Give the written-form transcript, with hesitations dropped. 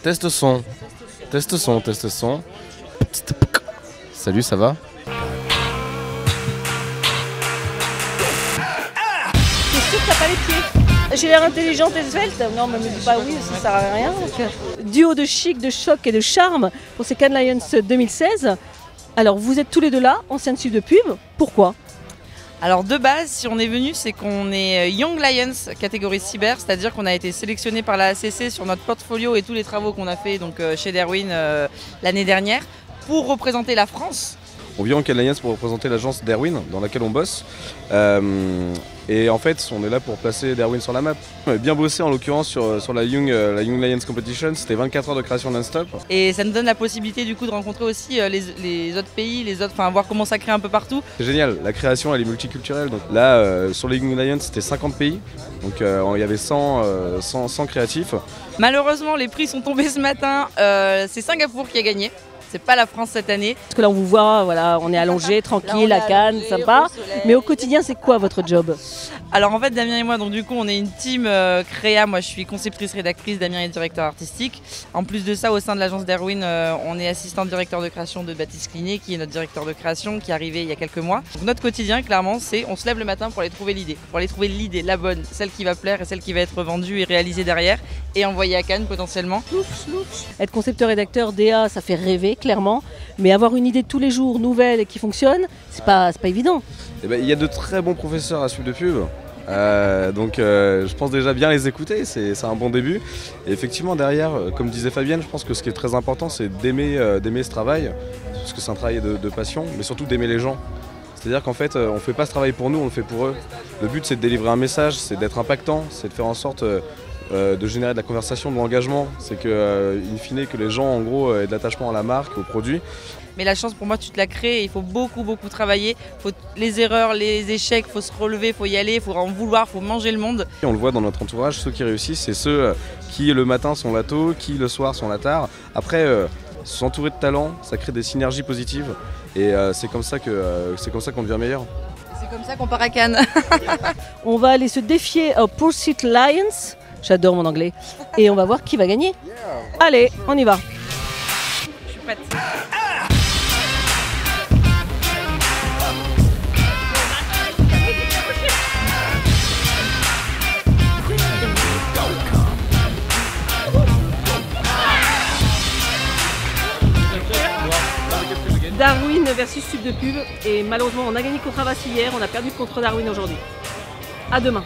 Test son. Test son, test son. Salut, ça va? T'es sûr que t'as pas les pieds? J'ai l'air intelligente et svelte? Non, mais me dis pas oui, ça sert à rien. Duo de chic, de choc et de charme pour ces Cannes Lions 2016. Alors, vous êtes tous les deux là, anciens dessus de pub. Pourquoi? Alors de base, si on est venu, c'est qu'on est Young Lions catégorie cyber, c'est-à-dire qu'on a été sélectionné par la ACC sur notre portfolio et tous les travaux qu'on a fait donc, chez Derwent l'année dernière pour représenter la France. On vient en Cannes Lions pour représenter l'agence Derwent dans laquelle on bosse. Et en fait, on est là pour placer Derwent sur la map. On a bien bossé en l'occurrence sur la Young Lions Competition, c'était 24 heures de création non-stop. Et ça nous donne la possibilité du coup de rencontrer aussi les autres pays, enfin voir comment ça crée un peu partout. C'est génial, la création elle est multiculturelle. Donc là, sur les Young Lions, c'était 50 pays, donc il y avait 100 créatifs. Malheureusement, les prix sont tombés ce matin, c'est Singapour qui a gagné. C'est pas la France cette année. Parce que là on vous voit, voilà, on est allongé, tranquille, à Cannes, sympa. Mais au quotidien, c'est quoi votre job? Alors en fait, Damien et moi, donc du coup, on est une team créa. Moi, je suis conceptrice, rédactrice. Damien est directeur artistique. En plus de ça, au sein de l'agence Derwent, on est assistant directeur de création de Baptiste Clinet, qui est notre directeur de création, qui est arrivé il y a quelques mois. Donc notre quotidien, clairement, c'est on se lève le matin pour aller trouver l'idée, la bonne, celle qui va plaire et celle qui va être vendue et réalisée derrière et envoyée à Cannes potentiellement. Être concepteur-rédacteur, DA, ça fait rêver, clairement. Mais avoir une idée tous les jours, nouvelle et qui fonctionne, c'est pas évident. Et ben, il y a de très bons professeurs à suivre de pub. Donc je pense déjà bien les écouter, c'est un bon début. Et effectivement derrière, comme disait Fabienne, je pense que ce qui est très important c'est d'aimer ce travail, parce que c'est un travail de passion, mais surtout d'aimer les gens. C'est-à-dire qu'en fait on ne fait pas ce travail pour nous, on le fait pour eux. Le but c'est de délivrer un message, c'est d'être impactant, c'est de faire en sorte de générer de la conversation, de l'engagement. C'est que, in fine, que les gens en gros aient de l'attachement à la marque, au produit. Mais la chance pour moi tu te la crées, il faut beaucoup travailler, les erreurs, les échecs, il faut se relever, il faut y aller, il faut en vouloir, il faut manger le monde. Et on le voit dans notre entourage, ceux qui réussissent, c'est ceux qui le matin sont là tôt, qui le soir sont là tard. Après, s'entourer de talent, ça crée des synergies positives et c'est comme ça qu'on devient meilleur. C'est comme ça qu'on part à Cannes. On va aller se défier au Pursuit Lions, j'adore mon anglais, et on va voir qui va gagner. Allez, on y va. Je suis prête. Darwin versus Sub de pub, et malheureusement on a gagné contre Avas hier, on a perdu contre Darwin aujourd'hui. À demain.